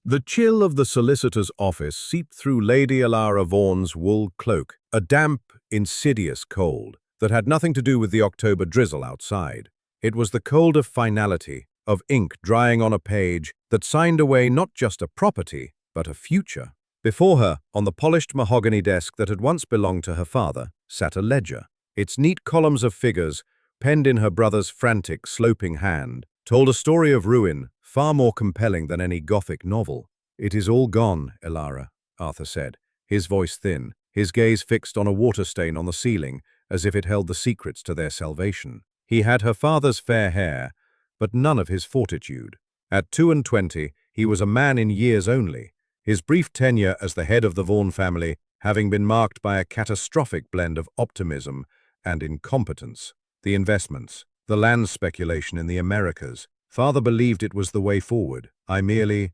The chill of the solicitor's office seeped through Lady Alara Vaughan's wool cloak, a damp, insidious cold that had nothing to do with the October drizzle outside. It was the cold of finality, of ink drying on a page that signed away not just a property, but a future. Before her, on the polished mahogany desk that had once belonged to her father, sat a ledger. Its neat columns of figures, penned in her brother's frantic, sloping hand, told a story of ruin far more compelling than any Gothic novel. "It is all gone, Elara," Arthur said, his voice thin, his gaze fixed on a water stain on the ceiling, as if it held the secrets to their salvation. He had her father's fair hair, but none of his fortitude. At 22, he was a man in years only, his brief tenure as the head of the Vaughan family having been marked by a catastrophic blend of optimism and incompetence. The investments, the land speculation in the Americas. Father believed it was the way forward. I merely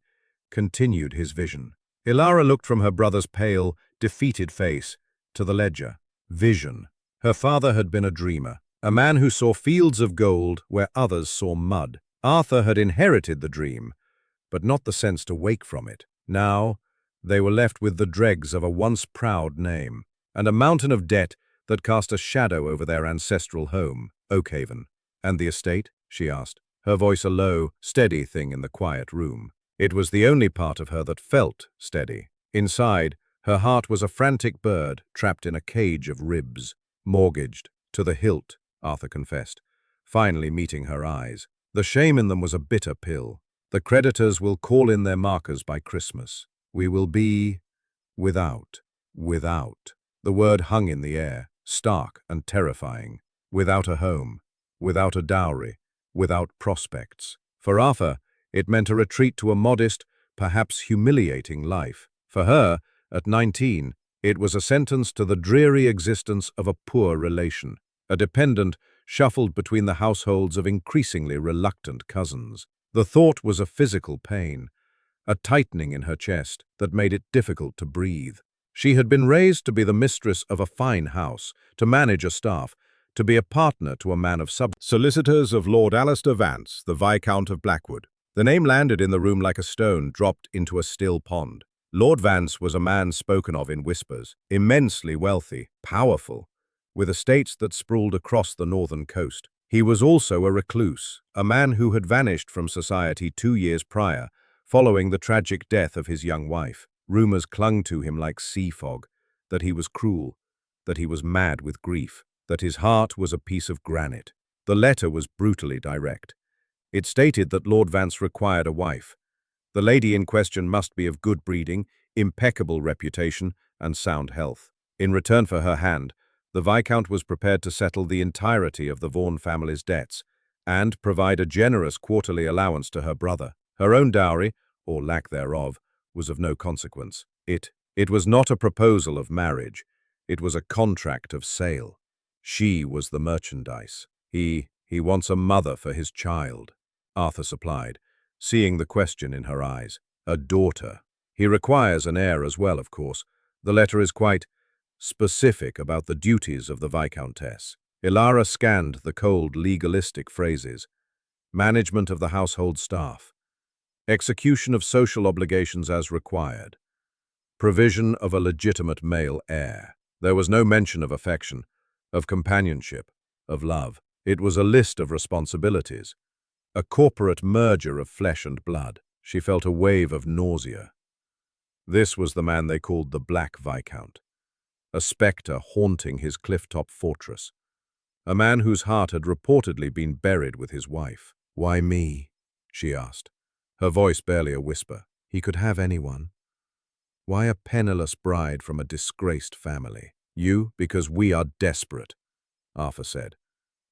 continued his vision. Elara looked from her brother's pale, defeated face to the ledger. Vision. Her father had been a dreamer, a man who saw fields of gold where others saw mud. Arthur had inherited the dream, but not the sense to wake from it. Now, they were left with the dregs of a once proud name, and a mountain of debt that cast a shadow over their ancestral home, Oakhaven. "And the estate?" she asked, her voice a low, steady thing in the quiet room. It was the only part of her that felt steady. Inside, her heart was a frantic bird trapped in a cage of ribs. "Mortgaged, to the hilt," Arthur confessed, finally meeting her eyes. "The shame in them was a bitter pill. The creditors will call in their markers by Christmas. We will be without. The word hung in the air, stark and terrifying. Without a home, without a dowry, without prospects. For Arthur, it meant a retreat to a modest, perhaps humiliating life. For her, at 19, it was a sentence to the dreary existence of a poor relation, a dependent shuffled between the households of increasingly reluctant cousins. The thought was a physical pain, a tightening in her chest that made it difficult to breathe. She had been raised to be the mistress of a fine house, to manage a staff, to be a partner to a man of solicitors of Lord Alistair Vance, the Viscount of Blackwood. The name landed in the room like a stone dropped into a still pond. Lord Vance was a man spoken of in whispers, immensely wealthy, powerful, with estates that sprawled across the northern coast. He was also a recluse, a man who had vanished from society 2 years prior, following the tragic death of his young wife. Rumors clung to him like sea fog, that he was cruel, that he was mad with grief, that his heart was a piece of granite. The letter was brutally direct. It stated that Lord Vance required a wife. The lady in question must be of good breeding, impeccable reputation, and sound health. In return for her hand, the Viscount was prepared to settle the entirety of the Vaughan family's debts and provide a generous quarterly allowance to her brother. Her own dowry, or lack thereof, was of no consequence. It was not a proposal of marriage. It was a contract of sale. She was the merchandise. He wants a mother for his child, Arthur supplied, seeing the question in her eyes. A daughter. He requires an heir as well, of course. The letter is quite specific about the duties of the Viscountess. Elara scanned the cold, legalistic phrases. Management of the household staff. Execution of social obligations as required. Provision of a legitimate male heir. There was no mention of affection, of companionship, of love. It was a list of responsibilities, a corporate merger of flesh and blood. She felt a wave of nausea. This was the man they called the Black Viscount, a spectre haunting his cliff-top fortress, a man whose heart had reportedly been buried with his wife. "Why me?" she asked, her voice barely a whisper. "He could have anyone. Why a penniless bride from a disgraced family?" "You, because we are desperate," Arthur said,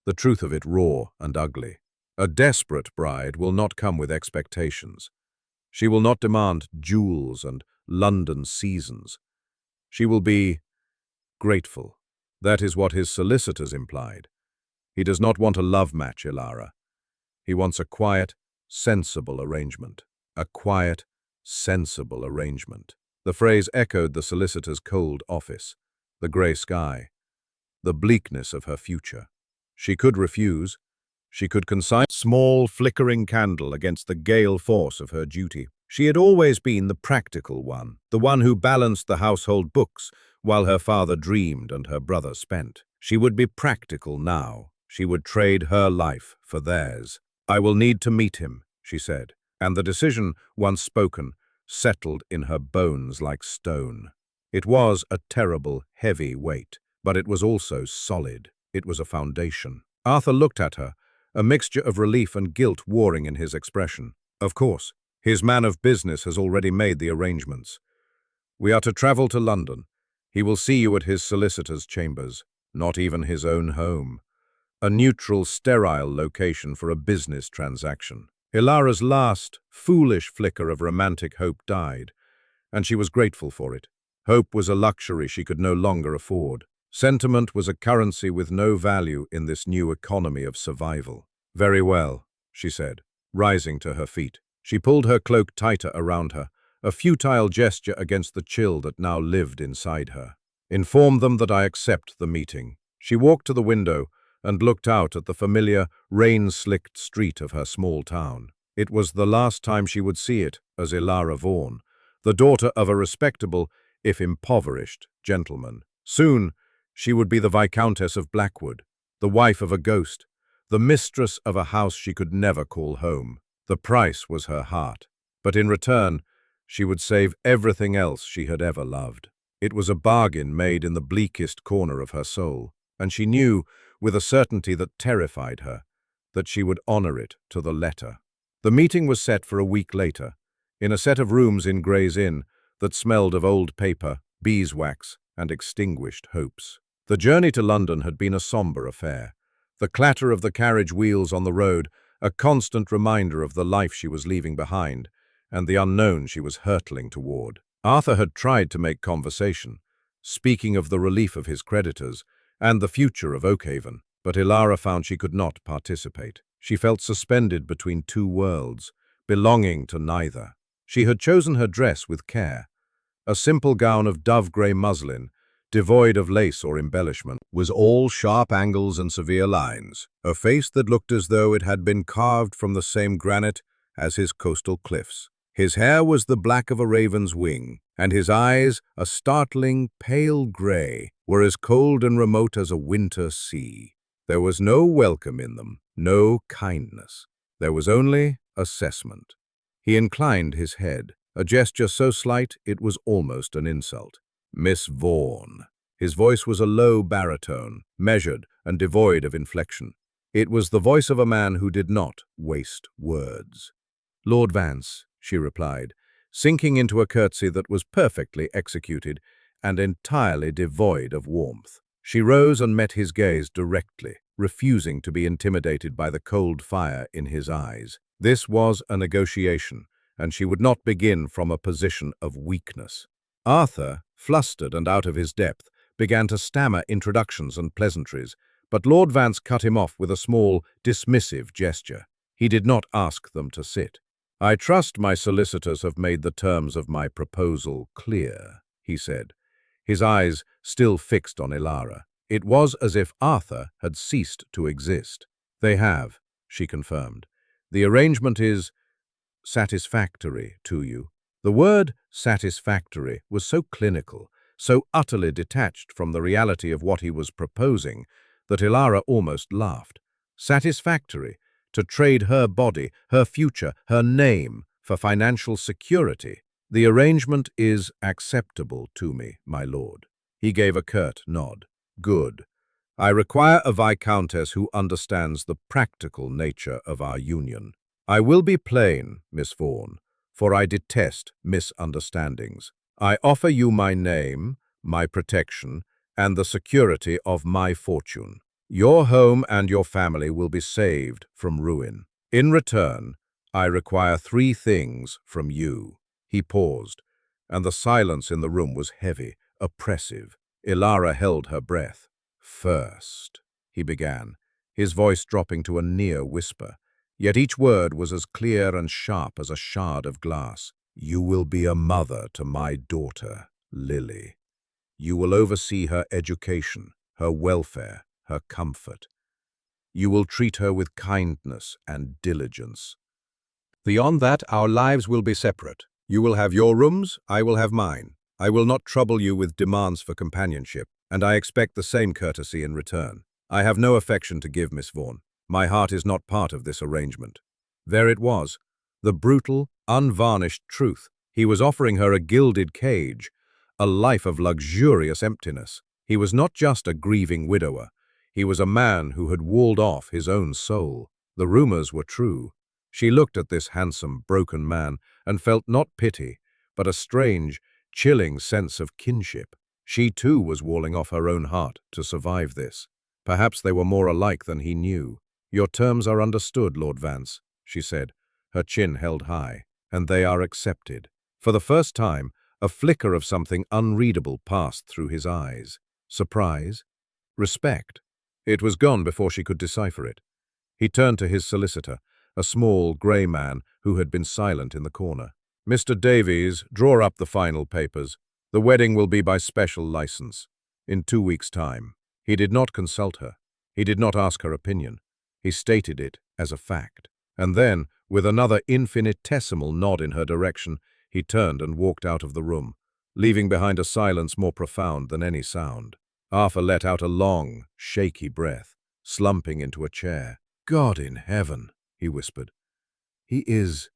the truth of it raw and ugly. A desperate bride will not come with expectations. She will not demand jewels and London seasons. She will be grateful. That is what his solicitors implied. He does not want a love match, Elara. He wants a quiet, sensible arrangement. A quiet, sensible arrangement. The phrase echoed the solicitor's cold office, the grey sky, the bleakness of her future. She could refuse. She could consign a small, flickering candle against the gale force of her duty. She had always been the practical one, the one who balanced the household books while her father dreamed and her brother spent. She would be practical now. She would trade her life for theirs. "I will need to meet him," she said, and the decision, once spoken, settled in her bones like stone. It was a terrible, heavy weight, but it was also solid. It was a foundation. Arthur looked at her, a mixture of relief and guilt warring in his expression. "Of course. His man of business has already made the arrangements. We are to travel to London. He will see you at his solicitor's chambers, not even his own home. A neutral, sterile location for a business transaction." Ilara's last, foolish flicker of romantic hope died, and she was grateful for it. Hope was a luxury she could no longer afford. Sentiment was a currency with no value in this new economy of survival. "Very well," she said, rising to her feet. She pulled her cloak tighter around her, a futile gesture against the chill that now lived inside her. "Inform them that I accept the meeting." She walked to the window and looked out at the familiar, rain-slicked street of her small town. It was the last time she would see it as Ilara Vaughan, the daughter of a respectable, if impoverished, gentleman. Soon, she would be the Viscountess of Blackwood, the wife of a ghost, the mistress of a house she could never call home. The price was her heart, but in return, she would save everything else she had ever loved. It was a bargain made in the bleakest corner of her soul, and she knew, with a certainty that terrified her, that she would honor it to the letter. The meeting was set for a week later, in a set of rooms in Gray's Inn that smelled of old paper, beeswax, and extinguished hopes. The journey to London had been a somber affair. The clatter of the carriage wheels on the road, a constant reminder of the life she was leaving behind, and the unknown she was hurtling toward. Arthur had tried to make conversation, speaking of the relief of his creditors and the future of Oakhaven, but Ilara found she could not participate. She felt suspended between two worlds, belonging to neither. She had chosen her dress with care. A simple gown of dove-grey muslin, devoid of lace or embellishment, was all sharp angles and severe lines, a face that looked as though it had been carved from the same granite as his coastal cliffs. His hair was the black of a raven's wing, and his eyes, a startling pale grey, were as cold and remote as a winter sea. There was no welcome in them, no kindness. There was only assessment. He inclined his head, a gesture so slight it was almost an insult. "Miss Vaughan." His voice was a low baritone, measured and devoid of inflection. It was the voice of a man who did not waste words. "Lord Vance," she replied, sinking into a curtsy that was perfectly executed and entirely devoid of warmth. She rose and met his gaze directly, refusing to be intimidated by the cold fire in his eyes. This was a negotiation, and she would not begin from a position of weakness. Arthur, flustered and out of his depth, began to stammer introductions and pleasantries, but Lord Vance cut him off with a small, dismissive gesture. He did not ask them to sit. "I trust my solicitors have made the terms of my proposal clear," he said, his eyes still fixed on Ilara. It was as if Arthur had ceased to exist. "They have," she confirmed. "The arrangement is satisfactory to you." The word satisfactory was so clinical, so utterly detached from the reality of what he was proposing, that Ilara almost laughed. Satisfactory, to trade her body, her future, her name, for financial security. "The arrangement is acceptable to me, my lord." He gave a curt nod. "Good. I require a viscountess who understands the practical nature of our union. I will be plain, Miss Vaughan, for I detest misunderstandings. I offer you my name, my protection, and the security of my fortune. Your home and your family will be saved from ruin. In return, I require 3 things from you." He paused, and the silence in the room was heavy, oppressive. Ilara held her breath. "First," he began, his voice dropping to a near whisper, yet each word was as clear and sharp as a shard of glass. "You will be a mother to my daughter, Lily. You will oversee her education, her welfare, her comfort. You will treat her with kindness and diligence. Beyond that, our lives will be separate. You will have your rooms, I will have mine. I will not trouble you with demands for companionship, and I expect the same courtesy in return. I have no affection to give, Miss Vaughan. My heart is not part of this arrangement." There it was, the brutal, unvarnished truth. He was offering her a gilded cage, a life of luxurious emptiness. He was not just a grieving widower. He was a man who had walled off his own soul. The rumors were true. She looked at this handsome, broken man and felt not pity, but a strange, chilling sense of kinship. She too was walling off her own heart to survive this. Perhaps they were more alike than he knew. "Your terms are understood, Lord Vance," she said, her chin held high, "and they are accepted." For the first time, a flicker of something unreadable passed through his eyes. Surprise? Respect? It was gone before she could decipher it. He turned to his solicitor, a small, grey man who had been silent in the corner. "Mr. Davies, draw up the final papers. The wedding will be by special license. In 2 weeks' time." He did not consult her. He did not ask her opinion. He stated it as a fact. And then, with another infinitesimal nod in her direction, he turned and walked out of the room, leaving behind a silence more profound than any sound. Arthur let out a long, shaky breath, slumping into a chair. "God in heaven," he whispered. "He is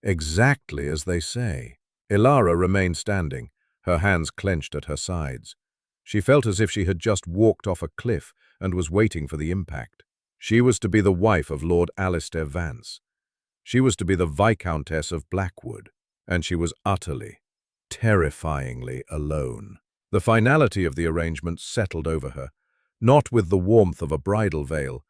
exactly as they say." Ilara remained standing, her hands clenched at her sides. She felt as if she had just walked off a cliff and was waiting for the impact. She was to be the wife of Lord Alistair Vance. She was to be the Viscountess of Blackwood, and she was utterly, terrifyingly alone. The finality of the arrangement settled over her, not with the warmth of a bridal veil,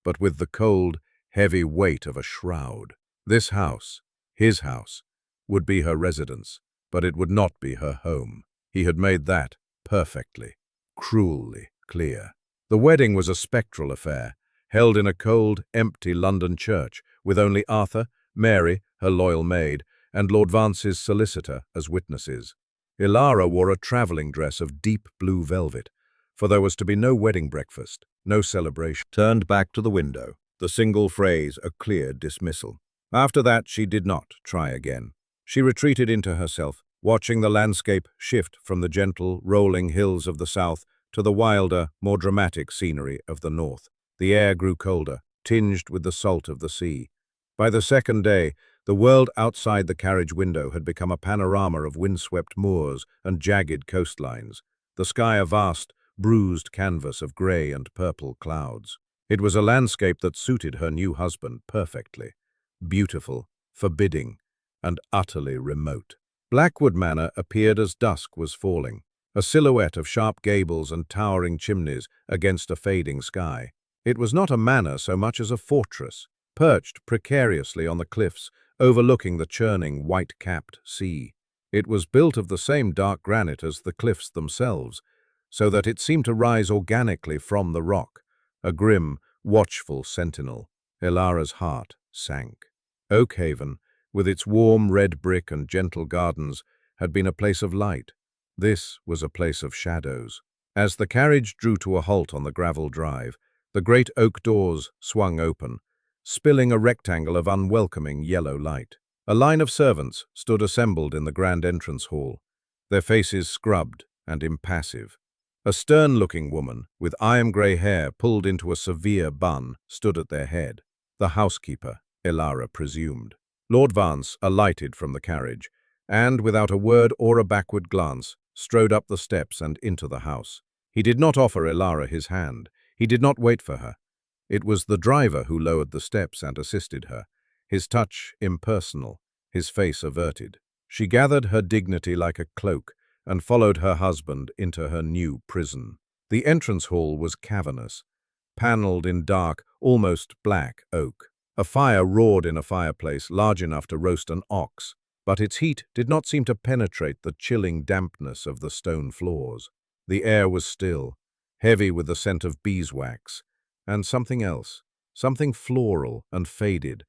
but with the cold, heavy weight of a shroud. This house, his house, would be her residence, but it would not be her home. He had made that perfectly, cruelly clear. The wedding was a spectral affair, held in a cold, empty London church, with only Arthur, Mary, her loyal maid, and Lord Vance's solicitor as witnesses. Ilara wore a travelling dress of deep blue velvet, for there was to be no wedding breakfast, no celebration. Turned back to the window, the single phrase a clear dismissal. After that she did not try again. She retreated into herself, watching the landscape shift from the gentle, rolling hills of the south to the wilder, more dramatic scenery of the north. The air grew colder, tinged with the salt of the sea. By the second day, the world outside the carriage window had become a panorama of windswept moors and jagged coastlines, the sky a vast, bruised canvas of grey and purple clouds. It was a landscape that suited her new husband perfectly, beautiful, forbidding, and utterly remote. Blackwood Manor appeared as dusk was falling, a silhouette of sharp gables and towering chimneys against a fading sky. It was not a manor so much as a fortress, perched precariously on the cliffs, overlooking the churning, white-capped sea. It was built of the same dark granite as the cliffs themselves, so that it seemed to rise organically from the rock, a grim, watchful sentinel. Ilara's heart sank. Oakhaven, with its warm red brick and gentle gardens, had been a place of light. This was a place of shadows. As the carriage drew to a halt on the gravel drive, the great oak doors swung open, spilling a rectangle of unwelcoming yellow light. A line of servants stood assembled in the grand entrance hall, their faces scrubbed and impassive. A stern-looking woman, with iron-grey hair pulled into a severe bun, stood at their head. The housekeeper, Ilara presumed. Lord Vance alighted from the carriage, and, without a word or a backward glance, strode up the steps and into the house. He did not offer Ilara his hand. He did not wait for her. It was the driver who lowered the steps and assisted her, his touch impersonal, his face averted. She gathered her dignity like a cloak and followed her husband into her new prison. The entrance hall was cavernous, panelled in dark, almost black oak. A fire roared in a fireplace large enough to roast an ox, but its heat did not seem to penetrate the chilling dampness of the stone floors. The air was still, heavy with the scent of beeswax, and something else, something floral and faded,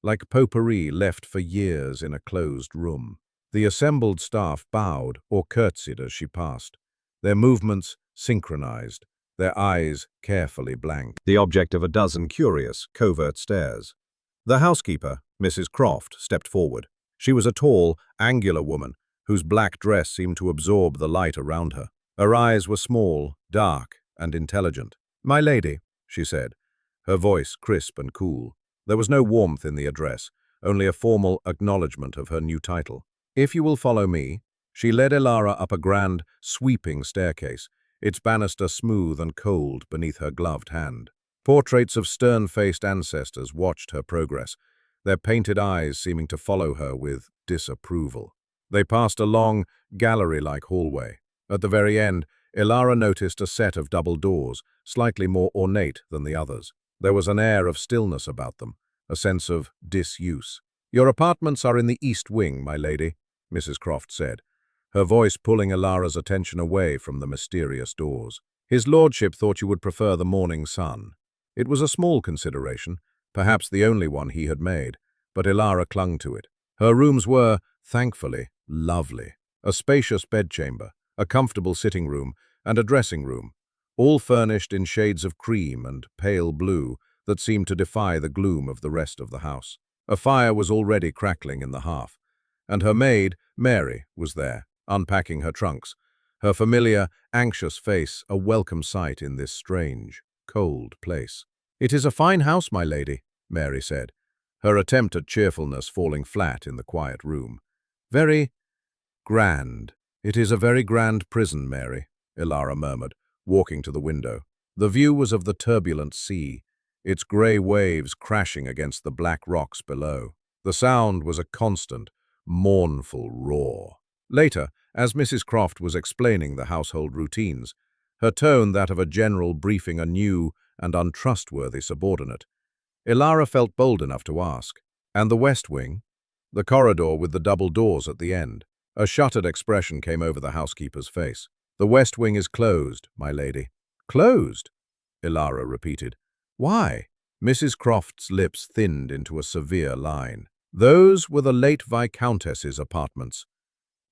like potpourri left for years in a closed room. The assembled staff bowed or curtsied as she passed, their movements synchronized, their eyes carefully blank, the object of a dozen curious, covert stares. The housekeeper, Mrs. Croft stepped forward. She was a tall, angular woman whose black dress seemed to absorb the light around her. Her eyes were small, dark, and intelligent. "My lady," she said, her voice crisp and cool. There was no warmth in the address, only a formal acknowledgement of her new title. "If you will follow me." She led Elara up a grand, sweeping staircase, its banister smooth and cold beneath her gloved hand. Portraits of stern-faced ancestors watched her progress, their painted eyes seeming to follow her with disapproval. They passed a long, gallery-like hallway. At the very end, Elara noticed a set of double doors, slightly more ornate than the others. There was an air of stillness about them, a sense of disuse. "Your apartments are in the east wing, my lady," Mrs. Croft said, her voice pulling Elara's attention away from the mysterious doors. "His lordship thought you would prefer the morning sun." It was a small consideration, perhaps the only one he had made, but Elara clung to it. Her rooms were, thankfully, lovely. A spacious bedchamber, a comfortable sitting room, and a dressing room, all furnished in shades of cream and pale blue that seemed to defy the gloom of the rest of the house. A fire was already crackling in the hearth, and her maid, Mary, was there, unpacking her trunks, her familiar, anxious face a welcome sight in this strange, cold place. "It is a fine house, my lady," Mary said, her attempt at cheerfulness falling flat in the quiet room. "Very grand. It is a very grand prison, Mary," Elara murmured, walking to the window. The view was of the turbulent sea, its grey waves crashing against the black rocks below. The sound was a constant, mournful roar. Later, as Mrs. Croft was explaining the household routines, her tone that of a general briefing a new and untrustworthy subordinate, Elara felt bold enough to ask, "And the west wing?" The corridor with the double doors at the end. A shuttered expression came over the housekeeper's face. "The west wing is closed, my lady." "Closed?" Elara repeated. "Why?" Mrs. Croft's lips thinned into a severe line. "Those were the late Viscountess's apartments.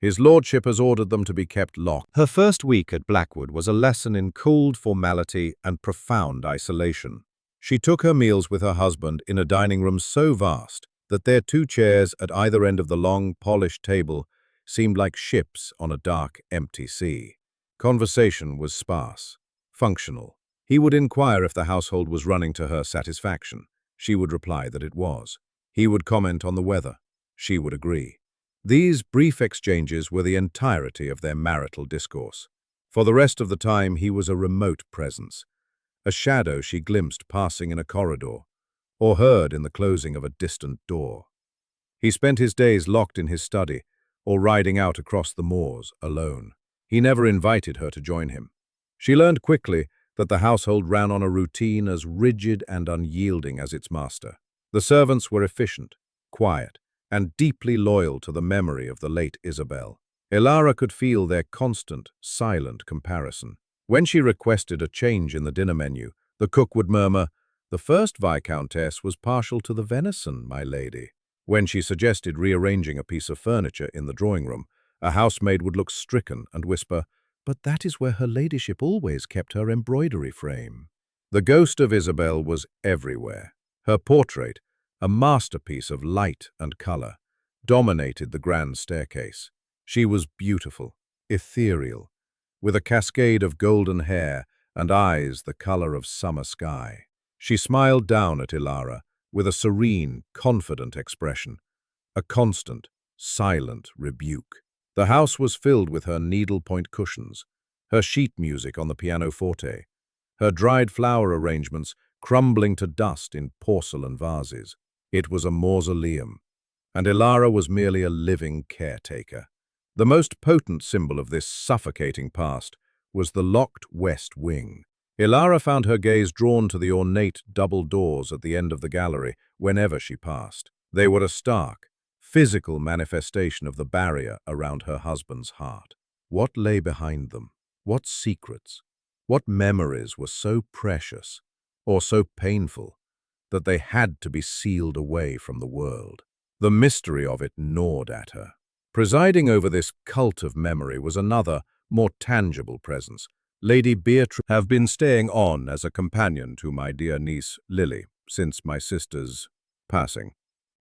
His lordship has ordered them to be kept locked." Her first week at Blackwood was a lesson in cold formality and profound isolation. She took her meals with her husband in a dining room so vast that their two chairs at either end of the long, polished table seemed like ships on a dark, empty sea. Conversation was sparse, functional. He would inquire if the household was running to her satisfaction. She would reply that it was. He would comment on the weather. She would agree. These brief exchanges were the entirety of their marital discourse. For the rest of the time, he was a remote presence, a shadow she glimpsed passing in a corridor, or heard in the closing of a distant door. He spent his days locked in his study, or riding out across the moors alone. He never invited her to join him. She learned quickly that the household ran on a routine as rigid and unyielding as its master. The servants were efficient, quiet, and deeply loyal to the memory of the late Isabel. Elara could feel their constant, silent comparison. When she requested a change in the dinner menu, the cook would murmur, "The first Viscountess was partial to the venison, my lady." When she suggested rearranging a piece of furniture in the drawing room, a housemaid would look stricken and whisper, "But that is where her ladyship always kept her embroidery frame." The ghost of Isabel was everywhere. Her portrait, a masterpiece of light and color, dominated the grand staircase. She was beautiful, ethereal, with a cascade of golden hair and eyes the color of summer sky. She smiled down at Elara with a serene, confident expression, a constant, silent rebuke. The house was filled with her needlepoint cushions, her sheet music on the pianoforte, her dried flower arrangements crumbling to dust in porcelain vases. It was a mausoleum, and Elara was merely a living caretaker. The most potent symbol of this suffocating past was the locked west wing. Elara found her gaze drawn to the ornate double doors at the end of the gallery whenever she passed. They were a stark, physical manifestation of the barrier around her husband's heart. What lay behind them? What secrets? What memories were so precious, or so painful, that they had to be sealed away from the world? The mystery of it gnawed at her. Presiding over this cult of memory was another, more tangible presence. Lady Beatrice have been staying on as a companion to my dear niece Lily since my sister's passing.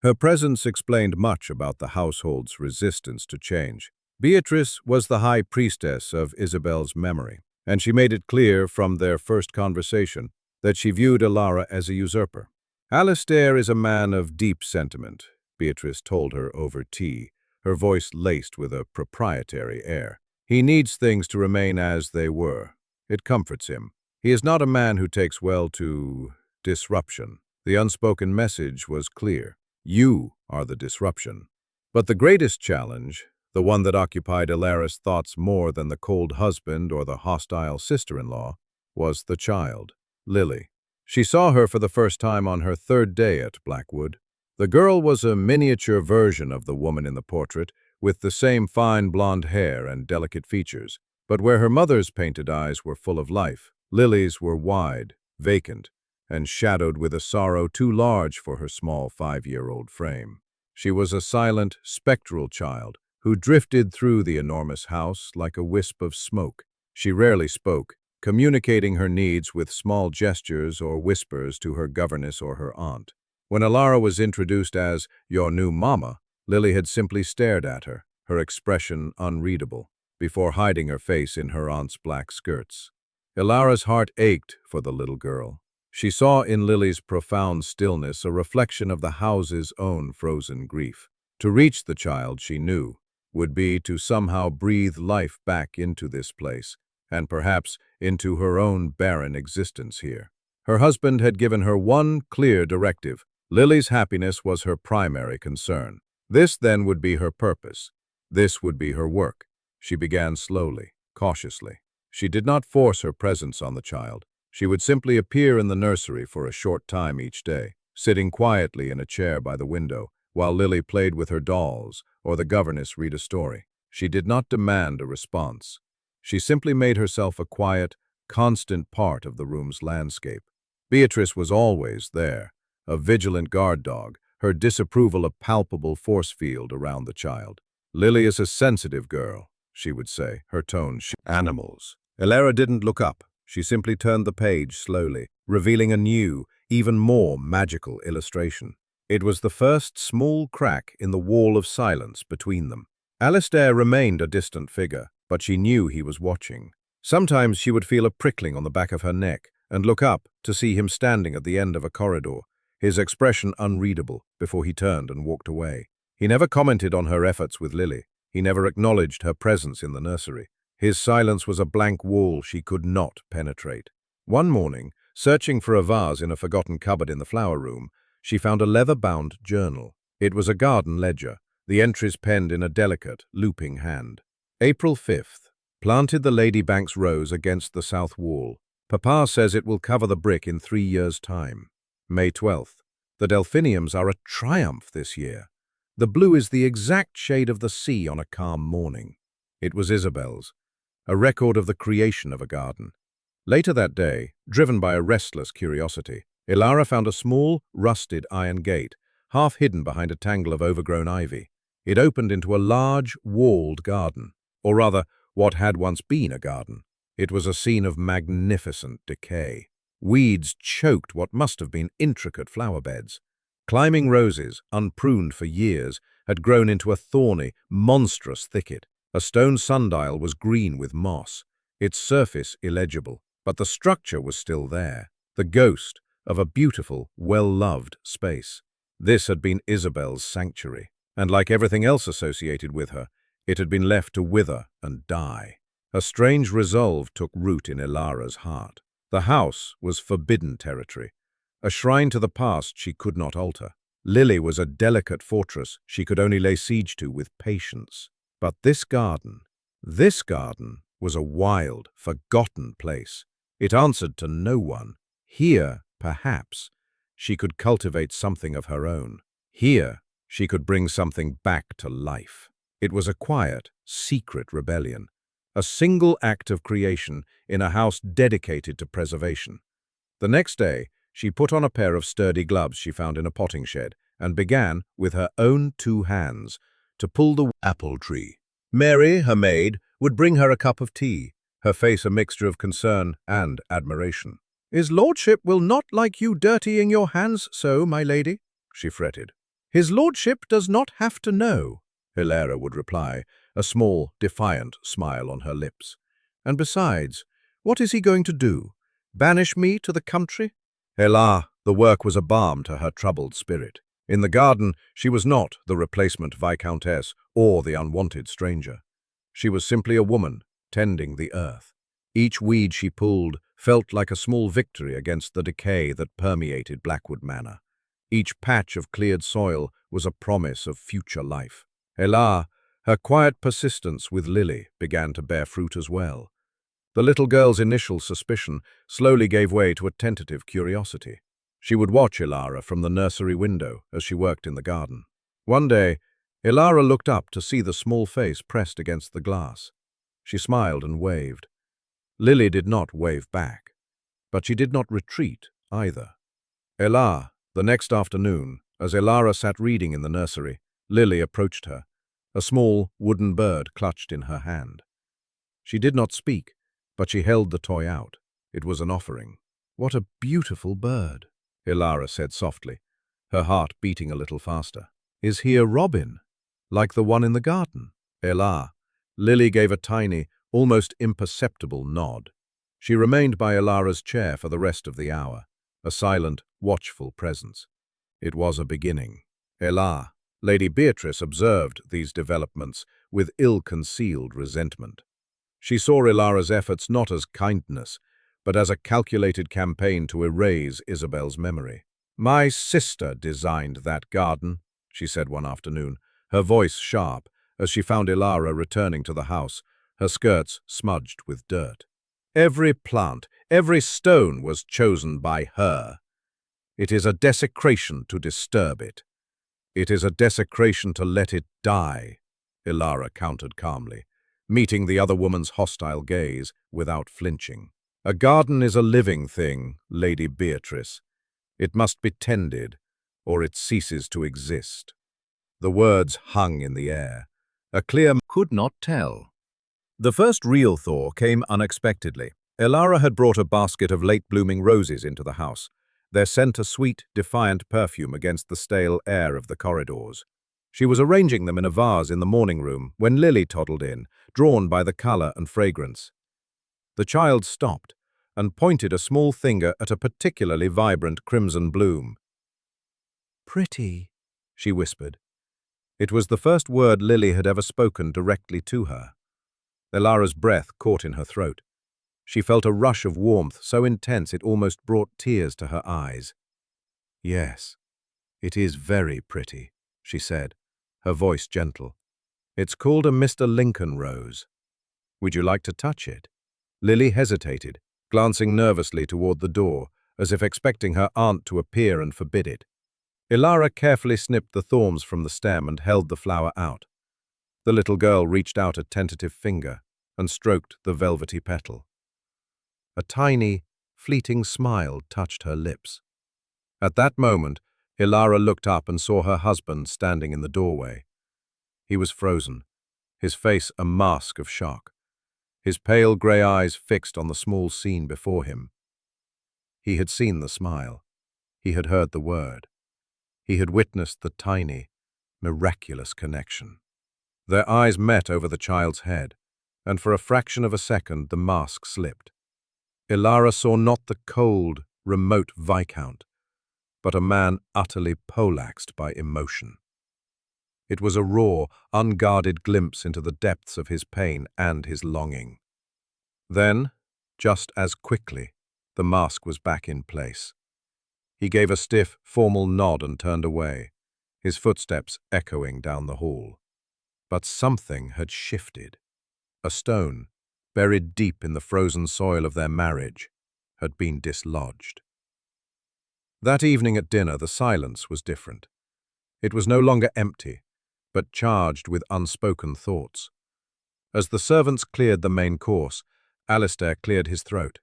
Her presence explained much about the household's resistance to change. Beatrice was the high priestess of Isabel's memory, and she made it clear from their first conversation that she viewed Elara as a usurper. Alistair is a man of deep sentiment, Beatrice told her over tea, her voice laced with a proprietary air. He needs things to remain as they were. It comforts him. He is not a man who takes well to disruption. The unspoken message was clear. You are the disruption. But the greatest challenge, the one that occupied Elara's thoughts more than the cold husband or the hostile sister-in-law, was the child, Lily. She saw her for the first time on her third day at Blackwood. The girl was a miniature version of the woman in the portrait, with the same fine blonde hair and delicate features. But where her mother's painted eyes were full of life, Lily's were wide, vacant, and shadowed with a sorrow too large for her small 5-year-old frame. She was a silent, spectral child who drifted through the enormous house like a wisp of smoke. She rarely spoke, communicating her needs with small gestures or whispers to her governess or her aunt. When Elara was introduced as "your new mama," Lily had simply stared at her, her expression unreadable, before hiding her face in her aunt's black skirts. Elara's heart ached for the little girl. She saw in Lily's profound stillness a reflection of the house's own frozen grief. To reach the child, she knew, would be to somehow breathe life back into this place, and perhaps into her own barren existence here. Her husband had given her one clear directive. Lily's happiness was her primary concern. This then would be her purpose. This would be her work. She began slowly, cautiously. She did not force her presence on the child. She would simply appear in the nursery for a short time each day, sitting quietly in a chair by the window, while Lily played with her dolls or the governess read a story. She did not demand a response. She simply made herself a quiet, constant part of the room's landscape. Beatrice was always there, a vigilant guard dog, her disapproval a palpable force field around the child. "Lily is a sensitive girl," she would say, her tone animals. Elara didn't look up. She simply turned the page slowly, revealing a new, even more magical illustration. It was the first small crack in the wall of silence between them. Alistair remained a distant figure, but she knew he was watching. Sometimes she would feel a prickling on the back of her neck and look up to see him standing at the end of a corridor, his expression unreadable, before he turned and walked away. He never commented on her efforts with Lily. He never acknowledged her presence in the nursery. His silence was a blank wall she could not penetrate. One morning, searching for a vase in a forgotten cupboard in the flower room, she found a leather-bound journal. It was a garden ledger, the entries penned in a delicate, looping hand. April 5th. Planted the Ladybanks rose against the south wall. Papa says it will cover the brick in 3 years' time. May 12th. The delphiniums are a triumph this year. The blue is the exact shade of the sea on a calm morning. It was Isabel's, a record of the creation of a garden. Later that day, driven by a restless curiosity, Elara found a small, rusted iron gate, half hidden behind a tangle of overgrown ivy. It opened into a large, walled garden, or rather, what had once been a garden. It was a scene of magnificent decay. Weeds choked what must have been intricate flower beds. Climbing roses, unpruned for years, had grown into a thorny, monstrous thicket. A stone sundial was green with moss, its surface illegible, but the structure was still there, the ghost of a beautiful, well-loved space. This had been Isabel's sanctuary, and like everything else associated with her, it had been left to wither and die. A strange resolve took root in Elara's heart. The house was forbidden territory, a shrine to the past she could not alter. Lily was a delicate fortress she could only lay siege to with patience. But this garden was a wild, forgotten place. It answered to no one. Here, perhaps, she could cultivate something of her own. Here, she could bring something back to life. It was a quiet, secret rebellion, a single act of creation in a house dedicated to preservation. The next day, she put on a pair of sturdy gloves she found in a potting shed and began, with her own 2 hands, to pull the apple tree. Mary, her maid, would bring her a cup of tea, her face a mixture of concern and admiration. "His lordship will not like you dirtying your hands so, my lady," she fretted. "His lordship does not have to know," Hilera would reply, a small, defiant smile on her lips. "And besides, what is he going to do? Banish me to the country?" The work was a balm to her troubled spirit. In the garden, she was not the replacement Viscountess or the unwanted stranger. She was simply a woman, tending the earth. Each weed she pulled felt like a small victory against the decay that permeated Blackwood Manor. Each patch of cleared soil was a promise of future life. Her quiet persistence with Lily began to bear fruit as well. The little girl's initial suspicion slowly gave way to a tentative curiosity. She would watch Ilara from the nursery window as she worked in the garden. One day, Ilara looked up to see the small face pressed against the glass. She smiled and waved. Lily did not wave back, but she did not retreat either. The next afternoon, as Ilara sat reading in the nursery, Lily approached her, a small wooden bird clutched in her hand. She did not speak, but she held the toy out. It was an offering. "What a beautiful bird," Ilara said softly, her heart beating a little faster. "Is he a robin, like the one in the garden?" Lily gave a tiny, almost imperceptible nod. She remained by Ilara's chair for the rest of the hour, a silent, watchful presence. It was a beginning. Lady Beatrice observed these developments with ill-concealed resentment. She saw Ilara's efforts not as kindness, but as a calculated campaign to erase Isabel's memory. "My sister designed that garden," she said one afternoon, her voice sharp, as she found Ilara returning to the house, her skirts smudged with dirt. "Every plant, every stone was chosen by her. It is a desecration to disturb it. It is a desecration to let it die," Ilara countered calmly, meeting the other woman's hostile gaze without flinching. "A garden is a living thing, Lady Beatrice. It must be tended, or it ceases to exist." The words hung in the air. A clear could not tell. The first real thaw came unexpectedly. Ilara had brought a basket of late-blooming roses into the house, their scent a sweet, defiant perfume against the stale air of the corridors. She was arranging them in a vase in the morning room when Lily toddled in, drawn by the color and fragrance. The child stopped and pointed a small finger at a particularly vibrant crimson bloom. "Pretty," she whispered. It was the first word Lily had ever spoken directly to her. Ilara's breath caught in her throat. She felt a rush of warmth so intense it almost brought tears to her eyes. "Yes, it is very pretty," she said, her voice gentle. "It's called a Mr. Lincoln rose. Would you like to touch it?" Lily hesitated, glancing nervously toward the door, as if expecting her aunt to appear and forbid it. Ilara carefully snipped the thorns from the stem and held the flower out. The little girl reached out a tentative finger and stroked the velvety petal. A tiny, fleeting smile touched her lips. At that moment, Ilara looked up and saw her husband standing in the doorway. He was frozen, his face a mask of shock, his pale grey eyes fixed on the small scene before him. He had seen the smile. He had heard the word. He had witnessed the tiny, miraculous connection. Their eyes met over the child's head, and for a fraction of a second the mask slipped. Ilara saw not the cold, remote Viscount, but a man utterly poleaxed by emotion. It was a raw, unguarded glimpse into the depths of his pain and his longing. Then, just as quickly, the mask was back in place. He gave a stiff, formal nod and turned away, his footsteps echoing down the hall. But something had shifted. A stone, buried deep in the frozen soil of their marriage, had been dislodged. That evening at dinner, the silence was different. It was no longer empty, but charged with unspoken thoughts. As the servants cleared the main course, Alistair cleared his throat.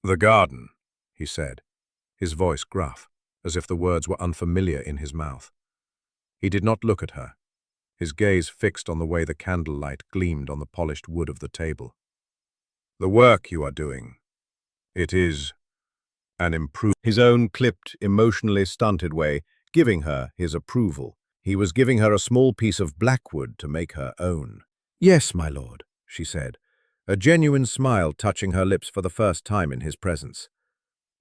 "The garden," he said, his voice gruff, as if the words were unfamiliar in his mouth. He did not look at her, his gaze fixed on the way the candlelight gleamed on the polished wood of the table. "The work you are doing, it is an improvement." His own clipped, emotionally stunted way giving her his approval. He was giving her a small piece of blackwood to make her own. "Yes, my lord," she said, a genuine smile touching her lips for the first time in his presence.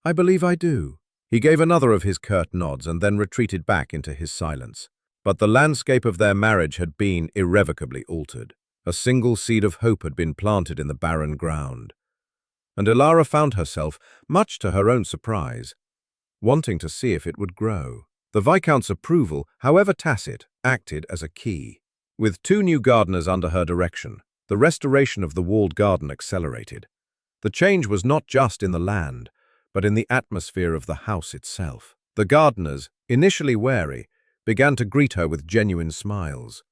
"I believe I do." He gave another of his curt nods and then retreated back into his silence. But the landscape of their marriage had been irrevocably altered. A single seed of hope had been planted in the barren ground. And Ilara found herself, much to her own surprise, wanting to see if it would grow. The Viscount's approval, however tacit, acted as a key. With 2 new gardeners under her direction, the restoration of the walled garden accelerated. The change was not just in the land, but in the atmosphere of the house itself. The gardeners, initially wary, began to greet her with genuine smiles.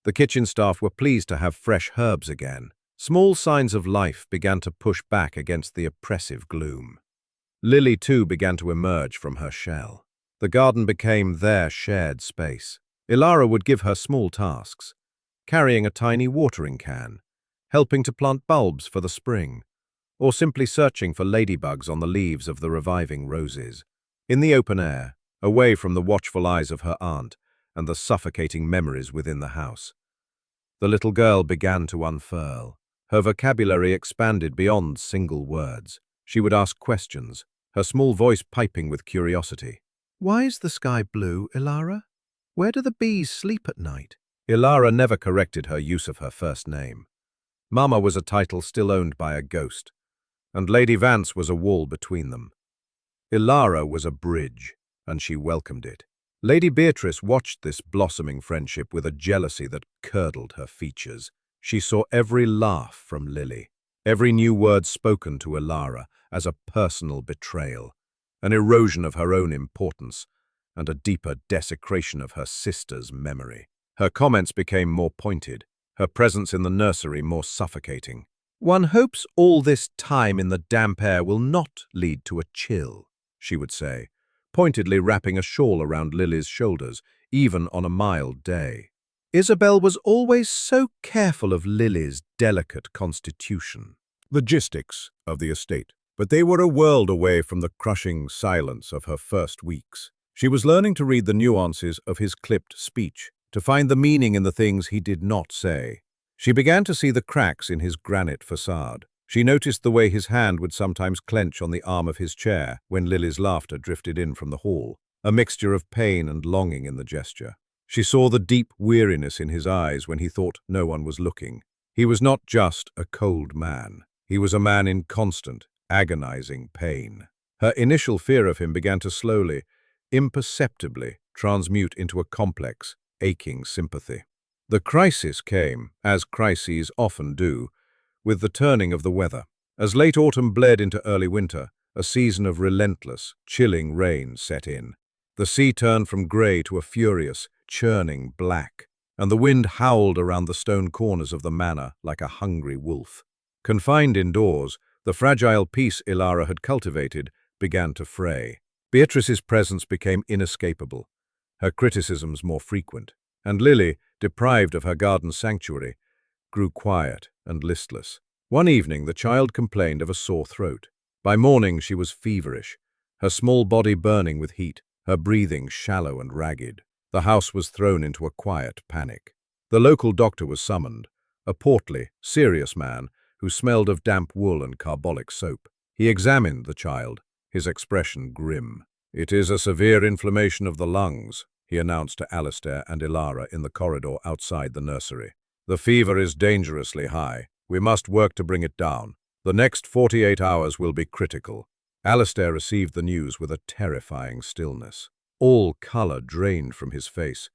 The kitchen staff were pleased to have fresh herbs again. Small signs of life began to push back against the oppressive gloom. Lily, too, began to emerge from her shell. The garden became their shared space. Ilara would give her small tasks, carrying a tiny watering can, helping to plant bulbs for the spring, or simply searching for ladybugs on the leaves of the reviving roses. In the open air, away from the watchful eyes of her aunt and the suffocating memories within the house, the little girl began to unfurl. Her vocabulary expanded beyond single words. She would ask questions, her small voice piping with curiosity. "Why is the sky blue, Ilara? Where do the bees sleep at night?" Ilara never corrected her use of her first name. Mama was a title still owned by a ghost, and Lady Vance was a wall between them. Ilara was a bridge, and she welcomed it. Lady Beatrice watched this blossoming friendship with a jealousy that curdled her features. She saw every laugh from Lily, every new word spoken to Ilara as a personal betrayal, an erosion of her own importance, and a deeper desecration of her sister's memory. Her comments became more pointed, her presence in the nursery more suffocating. "One hopes all this time in the damp air will not lead to a chill," she would say, pointedly wrapping a shawl around Lily's shoulders, even on a mild day. Isabel was always so careful of Lily's delicate constitution. Logistics of the estate. But they were a world away from the crushing silence of her first weeks. She was learning to read the nuances of his clipped speech, to find the meaning in the things he did not say. She began to see the cracks in his granite facade. She noticed the way his hand would sometimes clench on the arm of his chair when Lily's laughter drifted in from the hall, a mixture of pain and longing in the gesture. She saw the deep weariness in his eyes when he thought no one was looking. He was not just a cold man. He was a man in constant, agonizing pain. Her initial fear of him began to slowly, imperceptibly, transmute into a complex, aching sympathy. The crisis came, as crises often do, with the turning of the weather. As late autumn bled into early winter, a season of relentless, chilling rain set in. The sea turned from grey to a furious, churning black, and the wind howled around the stone corners of the manor like a hungry wolf. Confined indoors, the fragile peace Ilara had cultivated began to fray. Beatrice's presence became inescapable, her criticisms more frequent, and Lily, deprived of her garden sanctuary, grew quiet and listless. One evening the child complained of a sore throat. By morning she was feverish, her small body burning with heat, her breathing shallow and ragged. The house was thrown into a quiet panic. The local doctor was summoned, a portly, serious man who smelled of damp wool and carbolic soap. He examined the child, his expression grim. "It is a severe inflammation of the lungs," he announced to Alistair and Ilara in the corridor outside the nursery. "The fever is dangerously high. We must work to bring it down. The next 48 hours will be critical." Alistair received the news with a terrifying stillness. All color drained from his face,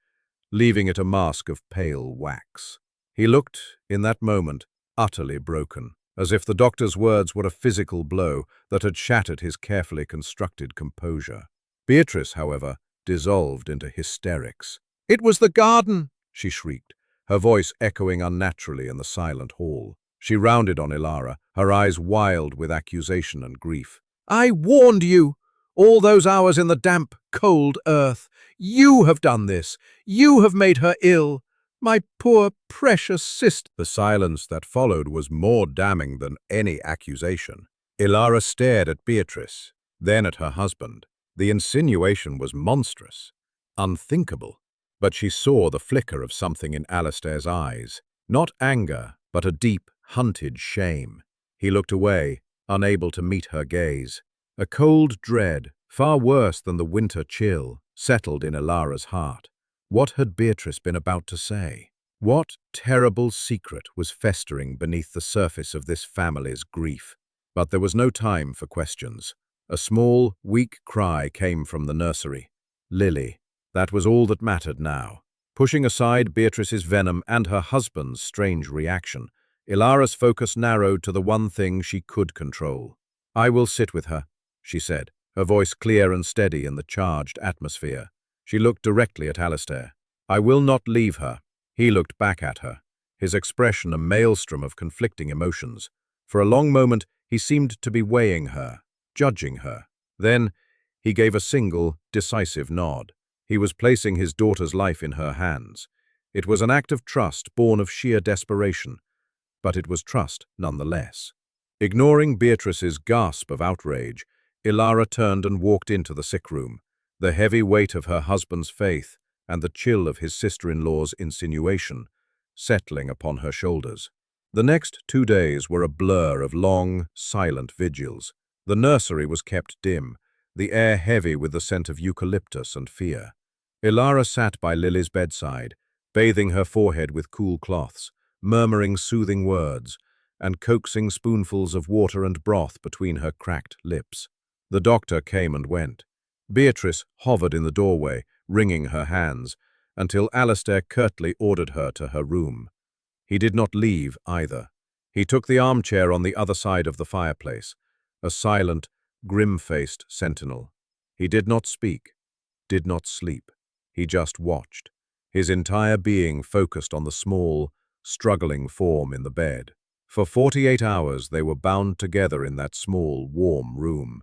leaving it a mask of pale wax. He looked, in that moment, utterly broken, as if the doctor's words were a physical blow that had shattered his carefully constructed composure. Beatrice, however, dissolved into hysterics. "It was the garden!" she shrieked, her voice echoing unnaturally in the silent hall. She rounded on Ilara, her eyes wild with accusation and grief. "I warned you! All those hours in the damp, cold earth. You have done this. You have made her ill. My poor, precious sister." The silence that followed was more damning than any accusation. Ilara stared at Beatrice, then at her husband. The insinuation was monstrous. unthinkable. But she saw the flicker of something in Alistair's eyes. Not anger, but a deep, hunted shame. He looked away, unable to meet her gaze. A cold dread, far worse than the winter chill, settled in Ilara's heart. What had Beatrice been about to say? What terrible secret was festering beneath the surface of this family's grief? But there was no time for questions. A small, weak cry came from the nursery. Lily. That was all that mattered now. Pushing aside Beatrice's venom and her husband's strange reaction, Ilara's focus narrowed to the one thing she could control. "I will sit with her," she said, her voice clear and steady in the charged atmosphere. She looked directly at Alistair. "I will not leave her." He looked back at her, his expression a maelstrom of conflicting emotions. For a long moment, he seemed to be weighing her, judging her. Then, he gave a single, decisive nod. He was placing his daughter's life in her hands. It was an act of trust born of sheer desperation, but it was trust nonetheless. Ignoring Beatrice's gasp of outrage, Ilara turned and walked into the sick room. The heavy weight of her husband's faith and the chill of his sister-in-law's insinuation settling upon her shoulders. The next 2 days were a blur of long, silent vigils. The nursery was kept dim, the air heavy with the scent of eucalyptus and fear. Ilara sat by Lily's bedside, bathing her forehead with cool cloths, murmuring soothing words, and coaxing spoonfuls of water and broth between her cracked lips. The doctor came and went. Beatrice hovered in the doorway, wringing her hands, until Alistair curtly ordered her to her room. He did not leave either. He took the armchair on the other side of the fireplace, a silent, grim-faced sentinel. He did not speak, did not sleep. He just watched, his entire being focused on the small, struggling form in the bed. For 48 hours they were bound together in that small, warm room,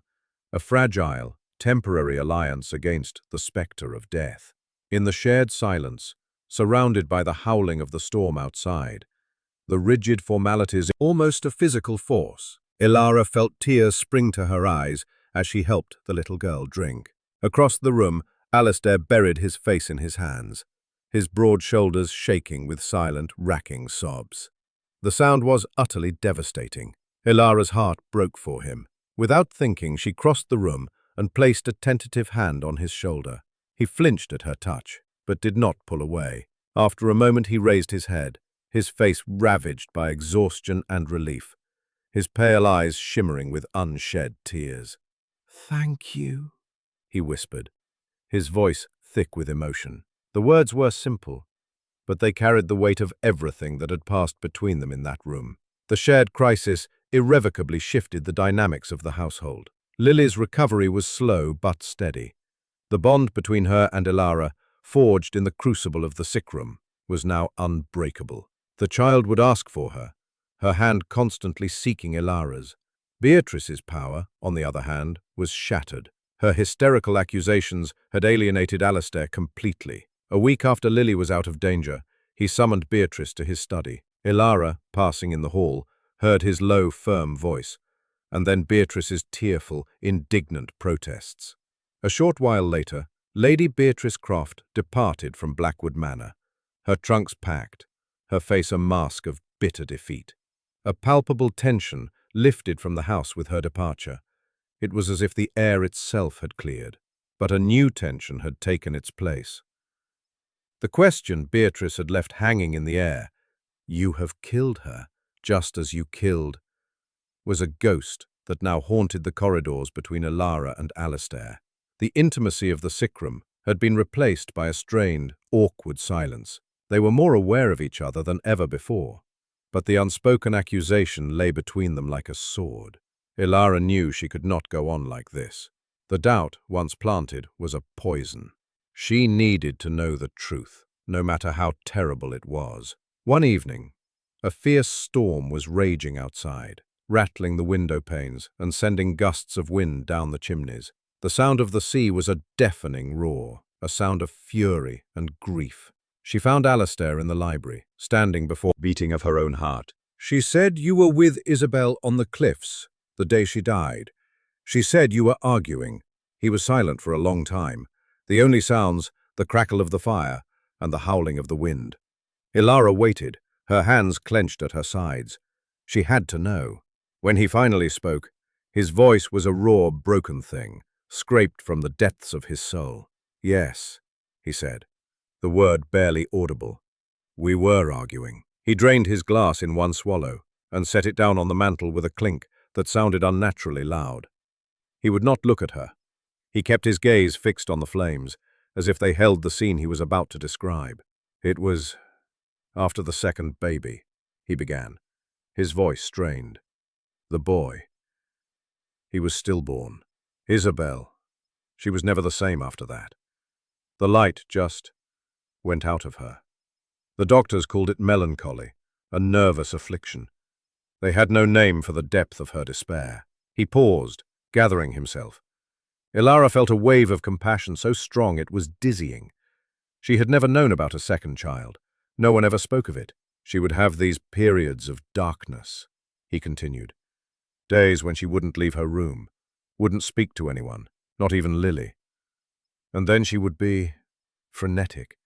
a fragile, temporary alliance against the spectre of death. In the shared silence, surrounded by the howling of the storm outside, the rigid formalities, almost a physical force, Ilara felt tears spring to her eyes as she helped the little girl drink. Across the room, Alistair buried his face in his hands, his broad shoulders shaking with silent, racking sobs. The sound was utterly devastating. Ilara's heart broke for him. Without thinking, she crossed the room and placed a tentative hand on his shoulder. He flinched at her touch, but did not pull away. After a moment he raised his head, his face ravaged by exhaustion and relief, his pale eyes shimmering with unshed tears. "Thank you," he whispered, his voice thick with emotion. The words were simple, but they carried the weight of everything that had passed between them in that room. The shared crisis irrevocably shifted the dynamics of the household. Lily's recovery was slow but steady. The bond between her and Ilara, forged in the crucible of the sick room, was now unbreakable. The child would ask for her, her hand constantly seeking Ilara's. Beatrice's power, on the other hand, was shattered. Her hysterical accusations had alienated Alistair completely. A week after Lily was out of danger, he summoned Beatrice to his study. Ilara, passing in the hall, heard his low, firm voice, and then Beatrice's tearful, indignant protests. A short while later, Lady Beatrice Croft departed from Blackwood Manor, her trunks packed, her face a mask of bitter defeat. A palpable tension lifted from the house with her departure. It was as if the air itself had cleared, but a new tension had taken its place. The question Beatrice had left hanging in the air, "You have killed her, just as you killed," was a ghost that now haunted the corridors between Ilara and Alistair. The intimacy of the sick room had been replaced by a strained, awkward silence. They were more aware of each other than ever before, but the unspoken accusation lay between them like a sword. Ilara knew she could not go on like this. The doubt, once planted, was a poison. She needed to know the truth, no matter how terrible it was. One evening, a fierce storm was raging outside, rattling the window panes and sending gusts of wind down the chimneys. The sound of the sea was a deafening roar, a sound of fury and grief. She found Alistair in the library, standing before the beating of her own heart. "She said you were with Isabel on the cliffs, the day she died. She said you were arguing." He was silent for a long time, the only sounds the crackle of the fire, and the howling of the wind. Ilara waited, her hands clenched at her sides. She had to know. When he finally spoke, his voice was a raw, broken thing, scraped from the depths of his soul. "Yes," he said, the word barely audible. "We were arguing." He drained his glass in one swallow and set it down on the mantel with a clink that sounded unnaturally loud. He would not look at her. He kept his gaze fixed on the flames, as if they held the scene he was about to describe. "It was after the second baby," he began, his voice strained. "The boy. He was stillborn. Isabel. She was never the same after that. The light just went out of her. The doctors called it melancholy, a nervous affliction. They had no name for the depth of her despair." He paused, gathering himself. Ilara felt a wave of compassion so strong it was dizzying. She had never known about a second child. No one ever spoke of it. "She would have these periods of darkness," he continued. "Days when she wouldn't leave her room, wouldn't speak to anyone, not even Lily. And then she would be frenetic,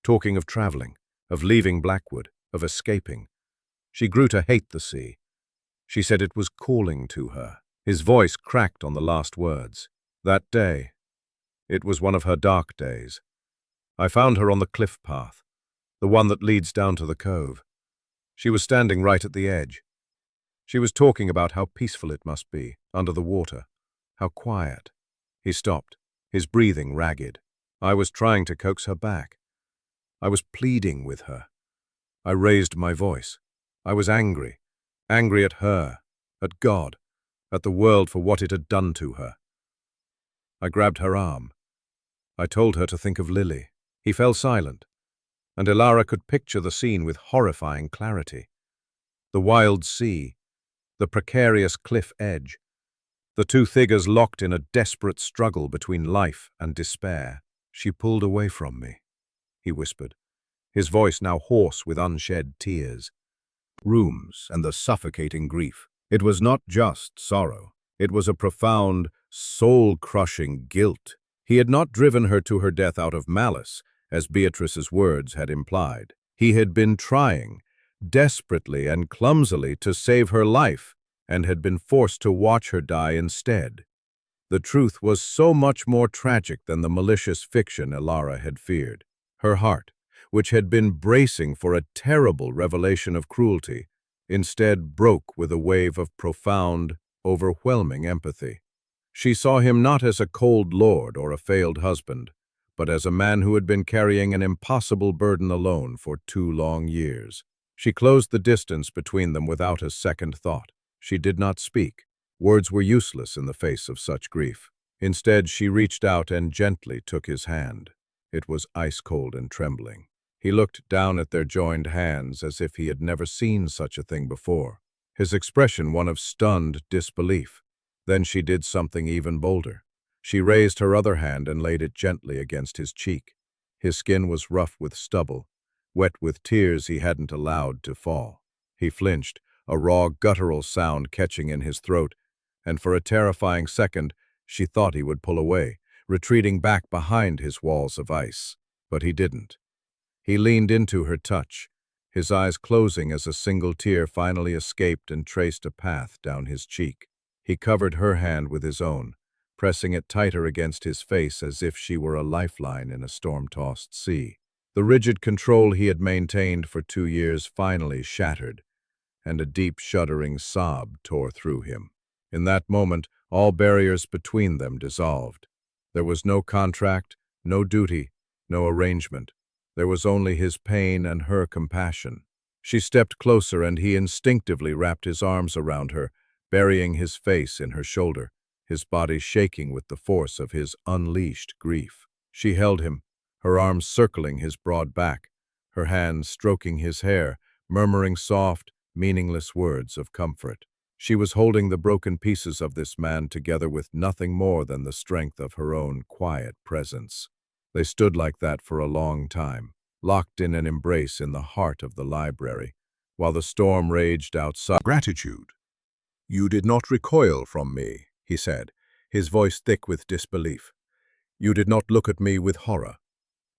talking of traveling, of leaving Blackwood, of escaping. She grew to hate the sea. She said it was calling to her." His voice cracked on the last words. "That day, it was one of her dark days. I found her on the cliff path, the one that leads down to the cove. She was standing right at the edge. She was talking about how peaceful it must be, under the water, how quiet." He stopped, his breathing ragged. "I was trying to coax her back. I was pleading with her. I raised my voice. I was angry at her, at God, at the world for what it had done to her. I grabbed her arm. I told her to think of Lily." He fell silent, and Ilara could picture the scene with horrifying clarity. The wild sea, the precarious cliff edge, the two figures locked in a desperate struggle between life and despair. "She pulled away from me," he whispered, his voice now hoarse with unshed tears. Rooms and the suffocating grief. It was not just sorrow. It was a profound, soul-crushing guilt. He had not driven her to her death out of malice, as Beatrice's words had implied. He had been trying, desperately and clumsily, to save her life, and had been forced to watch her die instead. The truth was so much more tragic than the malicious fiction Ilara had feared. Her heart, which had been bracing for a terrible revelation of cruelty, instead broke with a wave of profound, overwhelming empathy. She saw him not as a cold lord or a failed husband, but as a man who had been carrying an impossible burden alone for 2 long years. She closed the distance between them without a second thought. She did not speak. Words were useless in the face of such grief. Instead, she reached out and gently took his hand. It was ice-cold and trembling. He looked down at their joined hands as if he had never seen such a thing before, his expression one of stunned disbelief. Then she did something even bolder. She raised her other hand and laid it gently against his cheek. His skin was rough with stubble, wet with tears he hadn't allowed to fall. He flinched, a raw, guttural sound catching in his throat, and for a terrifying second she thought he would pull away, retreating back behind his walls of ice. But he didn't. He leaned into her touch, his eyes closing as a single tear finally escaped and traced a path down his cheek. He covered her hand with his own, pressing it tighter against his face as if she were a lifeline in a storm-tossed sea. The rigid control he had maintained for 2 years finally shattered, and a deep, shuddering sob tore through him. In that moment, all barriers between them dissolved. There was no contract, no duty, no arrangement. There was only his pain and her compassion. She stepped closer, and he instinctively wrapped his arms around her, burying his face in her shoulder, his body shaking with the force of his unleashed grief. She held him, her arms circling his broad back, her hands stroking his hair, murmuring soft, meaningless words of comfort. She was holding the broken pieces of this man together with nothing more than the strength of her own quiet presence. They stood like that for a long time, locked in an embrace in the heart of the library, while the storm raged outside. "Gratitude. You did not recoil from me," he said, his voice thick with disbelief. "You did not look at me with horror.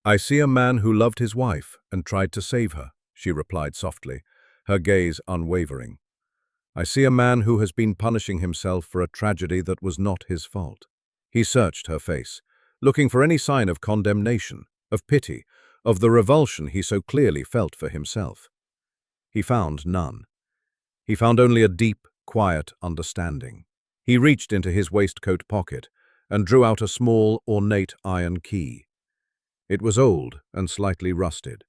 "I see a man who loved his wife and tried to save her," she replied softly, her gaze unwavering. "I see a man who has been punishing himself for a tragedy that was not his fault." He searched her face, looking for any sign of condemnation, of pity, of the revulsion he so clearly felt for himself. He found none. He found only a deep, quiet understanding. He reached into his waistcoat pocket and drew out a small, ornate iron key. It was old and slightly rusted.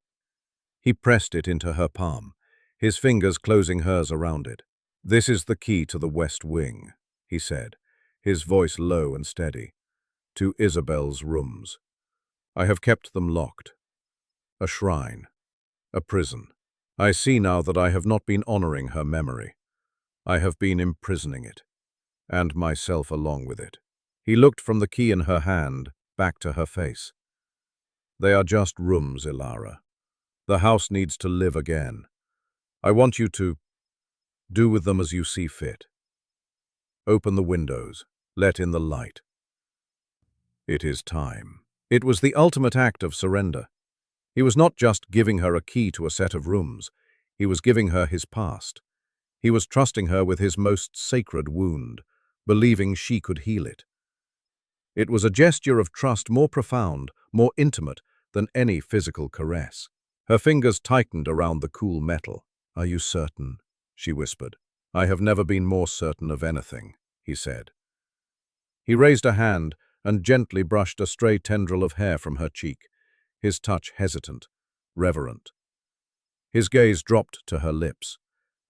He pressed it into her palm, his fingers closing hers around it. "This is the key to the West Wing," he said, his voice low and steady. "To Isabel's rooms. I have kept them locked. A shrine. A prison. I see now that I have not been honoring her memory. I have been imprisoning it, and myself along with it." He looked from the key in her hand back to her face. "They are just rooms, Ilara. The house needs to live again. I want you to do with them as you see fit. Open the windows. Let in the light. It is time." It was the ultimate act of surrender. He was not just giving her a key to a set of rooms. He was giving her his past. He was trusting her with his most sacred wound, believing she could heal it. It was a gesture of trust more profound, more intimate than any physical caress. Her fingers tightened around the cool metal. "Are you certain?" she whispered. "I have never been more certain of anything," he said. He raised a hand and gently brushed a stray tendril of hair from her cheek, his touch hesitant, reverent. His gaze dropped to her lips.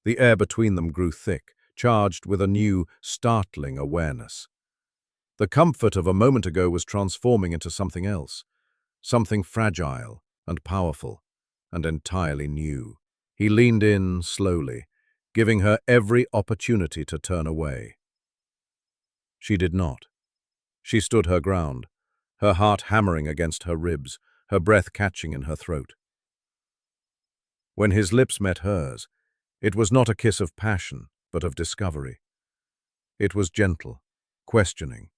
The air between them grew thick, charged with a new, startling awareness. The comfort of a moment ago was transforming into something else, something fragile and powerful and entirely new. He leaned in slowly, giving her every opportunity to turn away. She did not. She stood her ground, her heart hammering against her ribs, her breath catching in her throat. When his lips met hers, it was not a kiss of passion, but of discovery. It was gentle, questioning,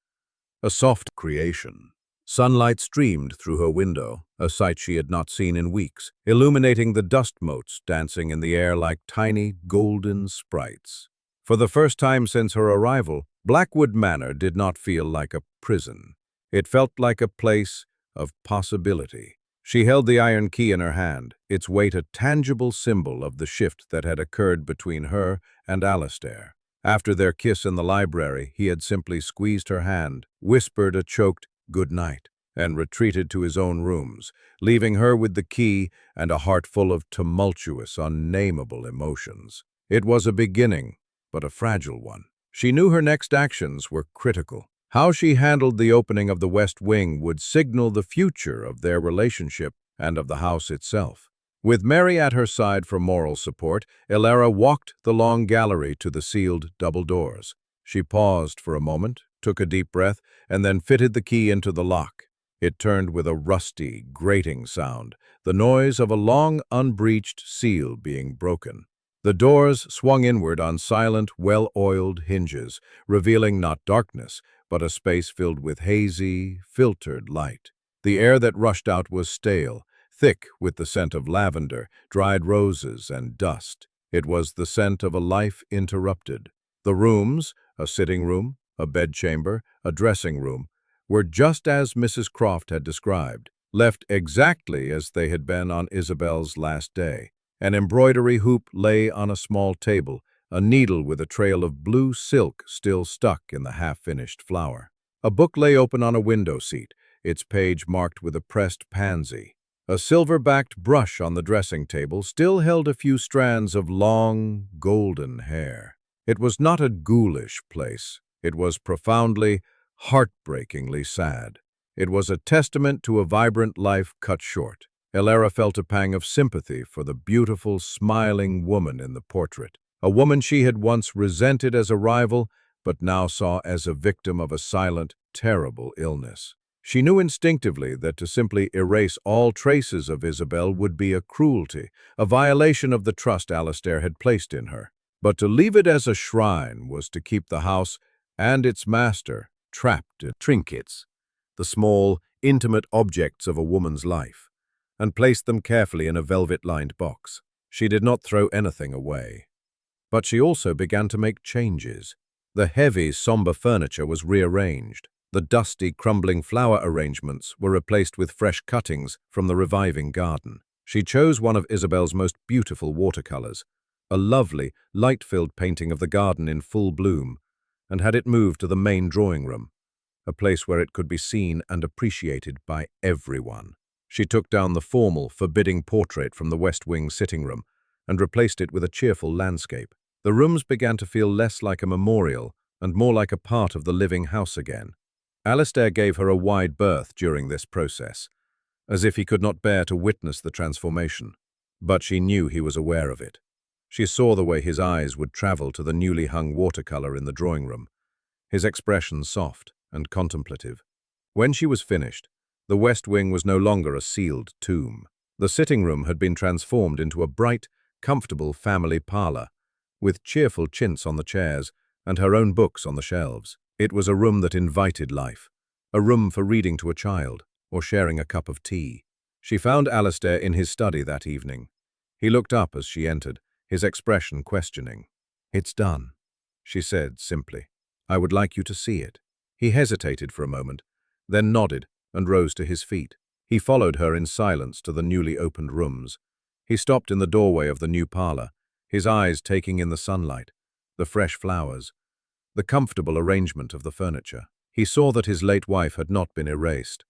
a soft creation. Sunlight streamed through her window, a sight she had not seen in weeks, illuminating the dust motes dancing in the air like tiny, golden sprites. For the first time since her arrival, Blackwood Manor did not feel like a prison. It felt like a place of possibility. She held the iron key in her hand, its weight a tangible symbol of the shift that had occurred between her and Alastair. After their kiss in the library, he had simply squeezed her hand, whispered a choked "good night," and retreated to his own rooms, leaving her with the key and a heart full of tumultuous, unnameable emotions. It was a beginning, but a fragile one. She knew her next actions were critical. How she handled the opening of the West Wing would signal the future of their relationship and of the house itself. With Mary at her side for moral support, Ilara walked the long gallery to the sealed double doors. She paused for a moment, took a deep breath, and then fitted the key into the lock. It turned with a rusty, grating sound, the noise of a long unbreeched seal being broken. The doors swung inward on silent, well-oiled hinges, revealing not darkness, but a space filled with hazy, filtered light. The air that rushed out was stale, thick with the scent of lavender, dried roses, and dust. It was the scent of a life interrupted. The rooms, a sitting room, a bedchamber, a dressing room, were just as Mrs. Croft had described, left exactly as they had been on Isabel's last day. An embroidery hoop lay on a small table, a needle with a trail of blue silk still stuck in the half-finished flower. A book lay open on a window seat, its page marked with a pressed pansy. A silver-backed brush on the dressing table still held a few strands of long, golden hair. It was not a ghoulish place. It was profoundly, heartbreakingly sad. It was a testament to a vibrant life cut short. Ilara felt a pang of sympathy for the beautiful, smiling woman in the portrait, a woman she had once resented as a rival, but now saw as a victim of a silent, terrible illness. She knew instinctively that to simply erase all traces of Isabel would be a cruelty, a violation of the trust Alastair had placed in her. But to leave it as a shrine was to keep the house and its master trapped in trinkets, the small, intimate objects of a woman's life, and placed them carefully in a velvet-lined box. She did not throw anything away. But she also began to make changes. The heavy, somber furniture was rearranged. The dusty, crumbling flower arrangements were replaced with fresh cuttings from the reviving garden. She chose one of Isabel's most beautiful watercolors, a lovely, light-filled painting of the garden in full bloom, and had it moved to the main drawing room, a place where it could be seen and appreciated by everyone. She took down the formal, forbidding portrait from the West Wing sitting room and replaced it with a cheerful landscape. The rooms began to feel less like a memorial and more like a part of the living house again. Alistair gave her a wide berth during this process, as if he could not bear to witness the transformation. But she knew he was aware of it. She saw the way his eyes would travel to the newly hung watercolor in the drawing room, his expression soft and contemplative. When she was finished, the West Wing was no longer a sealed tomb. The sitting room had been transformed into a bright, comfortable family parlor, with cheerful chintz on the chairs and her own books on the shelves. It was a room that invited life, a room for reading to a child or sharing a cup of tea. She found Alistair in his study that evening. He looked up as she entered, his expression questioning. "It's done," she said simply. "I would like you to see it." He hesitated for a moment, then nodded and rose to his feet. He followed her in silence to the newly opened rooms. He stopped in the doorway of the new parlor, his eyes taking in the sunlight, the fresh flowers, the comfortable arrangement of the furniture. He saw that his late wife had not been erased,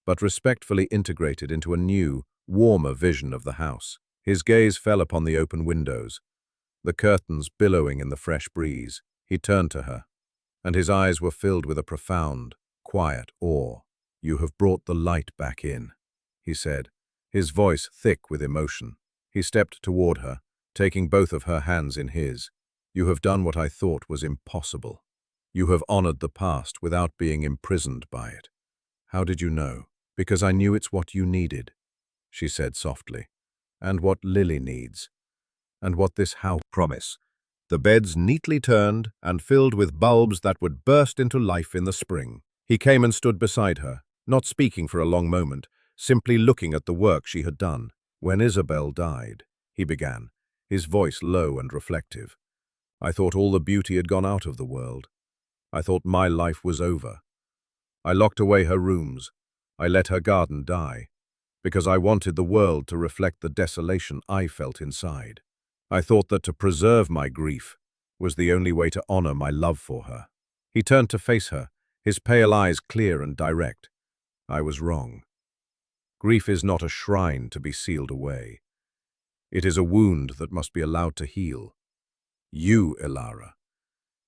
but respectfully integrated into a new, warmer vision of the house. His gaze fell upon the open windows, the curtains billowing in the fresh breeze. He turned to her, and his eyes were filled with a profound, quiet awe. "You have brought the light back in," he said, his voice thick with emotion. He stepped toward her, taking both of her hands in his. "You have done what I thought was impossible. You have honored the past without being imprisoned by it. How did you know?" "Because I knew it's what you needed," she said softly, "and what Lily needs, and what this house promise." The beds neatly turned and filled with bulbs that would burst into life in the spring. He came and stood beside her, not speaking for a long moment, simply looking at the work she had done. "When Isabel died," he began, his voice low and reflective, "I thought all the beauty had gone out of the world. I thought my life was over. I locked away her rooms. I let her garden die, because I wanted the world to reflect the desolation I felt inside. I thought that to preserve my grief was the only way to honor my love for her." He turned to face her, his pale eyes clear and direct. "I was wrong. Grief is not a shrine to be sealed away. It is a wound that must be allowed to heal. You, Ilara,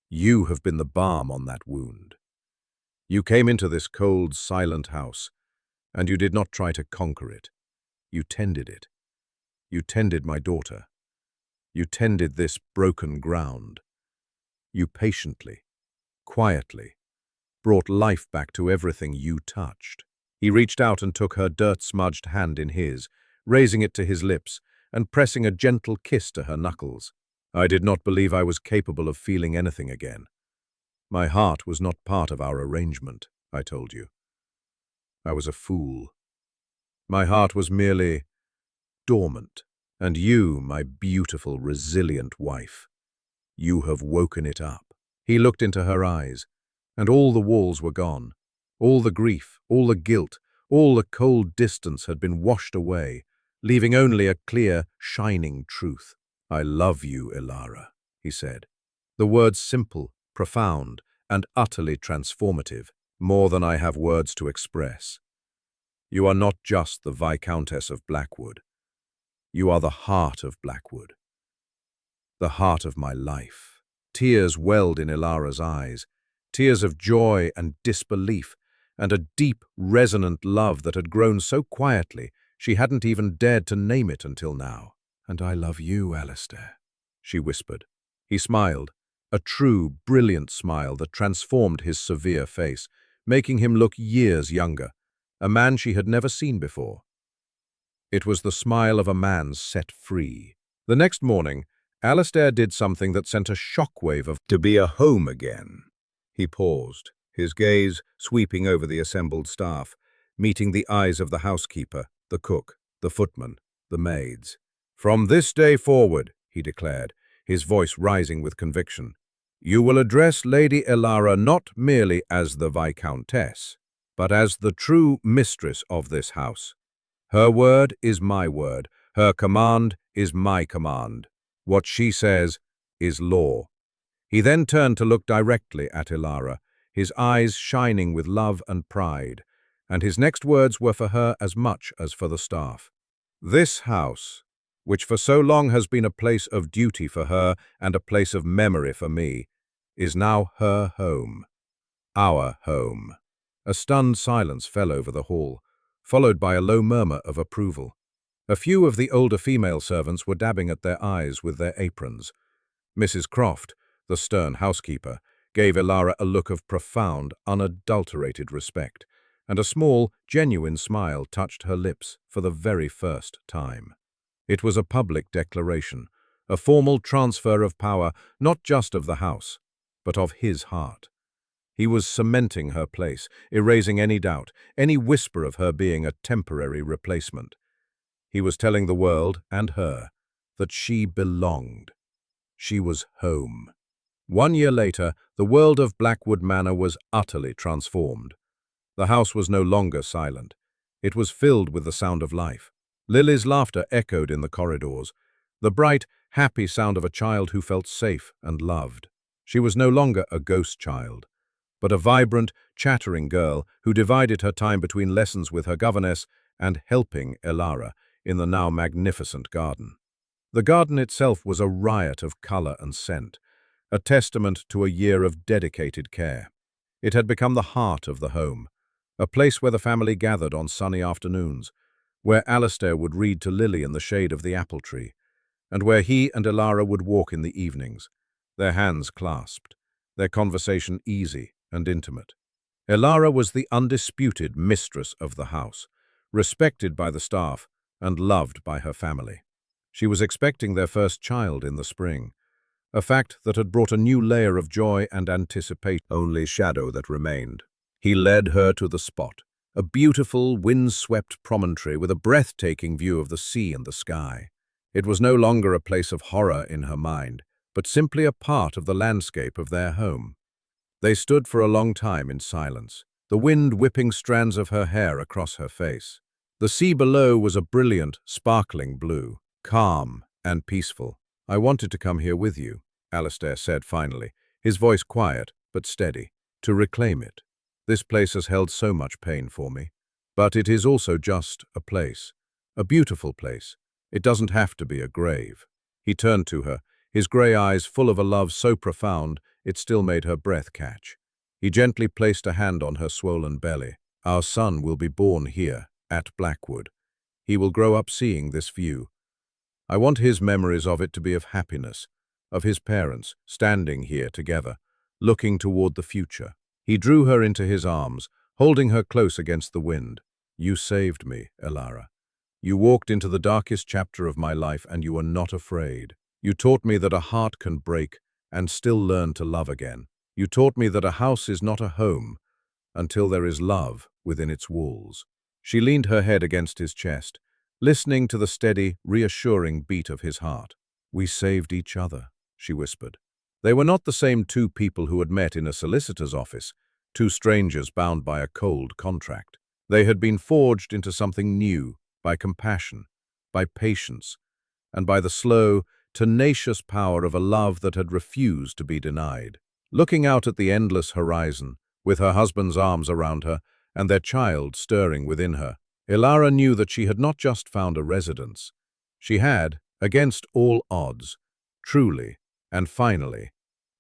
you have been the balm on that wound. You came into this cold, silent house, and you did not try to conquer it. You tended it. You tended my daughter. You tended this broken ground. You patiently, quietly, brought life back to everything you touched." He reached out and took her dirt-smudged hand in his, raising it to his lips and pressing a gentle kiss to her knuckles. "I did not believe I was capable of feeling anything again. My heart was not part of our arrangement, I told you. I was a fool. My heart was merely dormant. And you, my beautiful, resilient wife, you have woken it up." He looked into her eyes, and all the walls were gone. All the grief, all the guilt, all the cold distance had been washed away, leaving only a clear, shining truth. "I love you, Ilara," he said. The words simple, profound, and utterly transformative, more than I have words to express. "You are not just the Viscountess of Blackwood. You are the heart of Blackwood, the heart of my life." Tears welled in Ilara's eyes, tears of joy and disbelief, and a deep, resonant love that had grown so quietly she hadn't even dared to name it until now. "And I love you, Alistair," she whispered. He smiled, a true, brilliant smile that transformed his severe face, making him look years younger, a man she had never seen before. It was the smile of a man set free. The next morning, Alistair did something that sent a shockwave of "to be a home again." He paused, his gaze sweeping over the assembled staff, meeting the eyes of the housekeeper, the cook, the footman, the maids. "From this day forward," he declared, his voice rising with conviction, "you will address Lady Elara not merely as the Viscountess, but as the true mistress of this house. Her word is my word, her command is my command. What she says is law." He then turned to look directly at Elara, his eyes shining with love and pride, and his next words were for her as much as for the staff. "This house, which for so long has been a place of duty for her and a place of memory for me, is now her home, our home." A stunned silence fell over the hall, followed by a low murmur of approval. A few of the older female servants were dabbing at their eyes with their aprons. Mrs. Croft, the stern housekeeper, gave Elara a look of profound, unadulterated respect, and a small, genuine smile touched her lips for the very first time. It was a public declaration, a formal transfer of power, not just of the house, but of his heart. He was cementing her place, erasing any doubt, any whisper of her being a temporary replacement. He was telling the world, and her, that she belonged. She was home. 1 year later, the world of Blackwood Manor was utterly transformed. The house was no longer silent. It was filled with the sound of life. Lily's laughter echoed in the corridors, the bright, happy sound of a child who felt safe and loved. She was no longer a ghost child, but a vibrant, chattering girl who divided her time between lessons with her governess and helping Elara in the now magnificent garden. The garden itself was a riot of color and scent, a testament to a year of dedicated care. It had become the heart of the home, a place where the family gathered on sunny afternoons, where Alistair would read to Lily in the shade of the apple tree, and where he and Elara would walk in the evenings, their hands clasped, their conversation easy and intimate. Elara was the undisputed mistress of the house, respected by the staff and loved by her family. She was expecting their first child in the spring, a fact that had brought a new layer of joy and anticipation, only shadow that remained. He led her to the spot, a beautiful, wind-swept promontory with a breathtaking view of the sea and the sky. It was no longer a place of horror in her mind, but simply a part of the landscape of their home. They stood for a long time in silence, the wind whipping strands of her hair across her face. The sea below was a brilliant, sparkling blue, calm and peaceful. "I wanted to come here with you," Alistair said finally, his voice quiet but steady, "to reclaim it. This place has held so much pain for me. But it is also just a place, a beautiful place. It doesn't have to be a grave." He turned to her, his grey eyes full of a love so profound it still made her breath catch. He gently placed a hand on her swollen belly. "Our son will be born here, at Blackwood. He will grow up seeing this view. I want his memories of it to be of happiness, of his parents standing here together, looking toward the future." He drew her into his arms, holding her close against the wind. "You saved me, Elara. You walked into the darkest chapter of my life and you were not afraid. You taught me that a heart can break and still learn to love again. You taught me that a house is not a home until there is love within its walls." She leaned her head against his chest, listening to the steady, reassuring beat of his heart. "We saved each other," she whispered. They were not the same two people who had met in a solicitor's office, two strangers bound by a cold contract. They had been forged into something new by compassion, by patience, and by the slow, tenacious power of a love that had refused to be denied. Looking out at the endless horizon, with her husband's arms around her and their child stirring within her, Elara knew that she had not just found a residence. She had, against all odds, truly and finally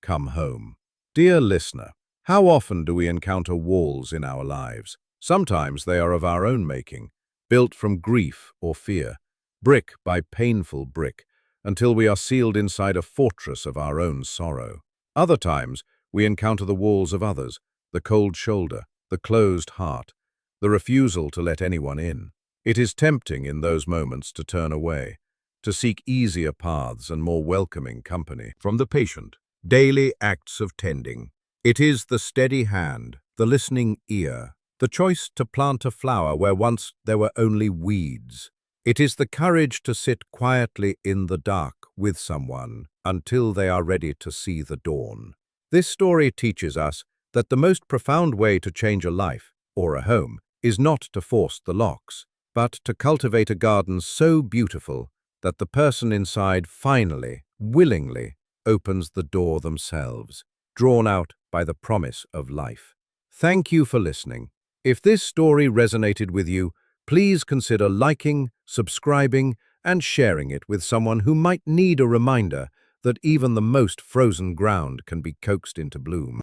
come home. Dear listener, how often do we encounter walls in our lives? Sometimes they are of our own making, built from grief or fear, brick by painful brick, until we are sealed inside a fortress of our own sorrow. Other times, we encounter the walls of others, the cold shoulder, the closed heart, the refusal to let anyone in. It is tempting in those moments to turn away, to seek easier paths and more welcoming company. From the patient, daily acts of tending. It is the steady hand, the listening ear, The choice to plant a flower where once there were only weeds. It is the courage to sit quietly in the dark with someone until they are ready to see the dawn. This story teaches us that the most profound way to change a life, or a home, is not to force the locks, but to cultivate a garden so beautiful that the person inside finally, willingly, opens the door themselves, drawn out by the promise of life. Thank you for listening. If this story resonated with you, please consider liking, subscribing, and sharing it with someone who might need a reminder that even the most frozen ground can be coaxed into bloom.